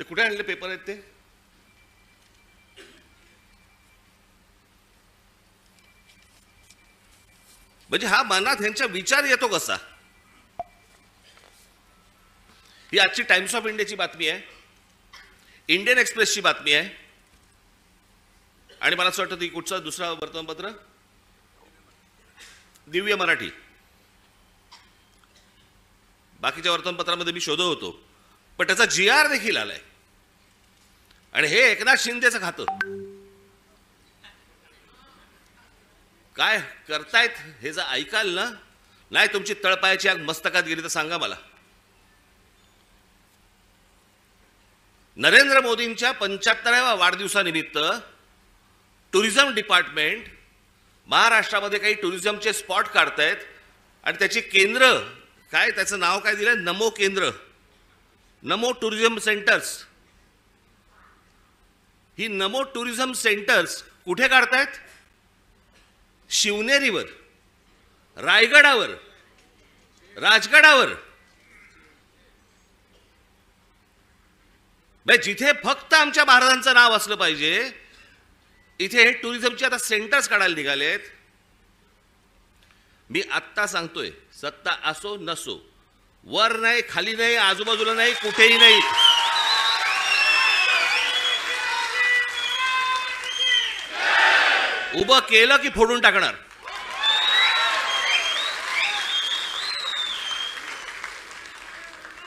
ते कुठे आणले पेपर आहेत ते? म्हणजे हा मनात ह्यांचा विचार येतो कसा? ही आजची टाइम्स ऑफ इंडियाची बातमी आहे, इंडियन एक्सप्रेसची बातमी आहे, आणि मला असं वाटतं ती कुठचा दुसरा वर्तमानपत्र दिव्य मराठी. बाकीच्या वर्तमानपत्रामध्ये मी शोधत होतो, पण त्याचा GR देखील आलाय. आणि हे एकनाथ शिंदेचं खातं. काय करतायत हे जर ऐकाल ना, नाही तुमची तळपायाची आग मस्तकात गेली तर सांगा मला. नरेंद्र मोदींच्या 75व्या वाढदिवसानिमित्त टुरिझम डिपार्टमेंट महाराष्ट्रामध्ये काही टुरिझमचे स्पॉट काढतायत आणि त्याची केंद्र काय, त्याचं नाव काय दिलं? नमो केंद्र, नमो टुरिझम सेंटर्स. ही नमो टुरिझम सेंटर्स कुठे काढतायत? शिवनेरीवर, रायगडावर, राजगडावर. जिथे फक्त आमच्या महाराजांचं नाव असलं पाहिजे, इथे हे टुरिझमचे आता सेंटर्स काढायला निघालेत. मी आत्ता सांगतोय, सत्ता असो नसो, वर नाही, खाली नाही, आजूबाजूला नाही, कुठेही नाही. उभं केलं की फोडून टाकणार.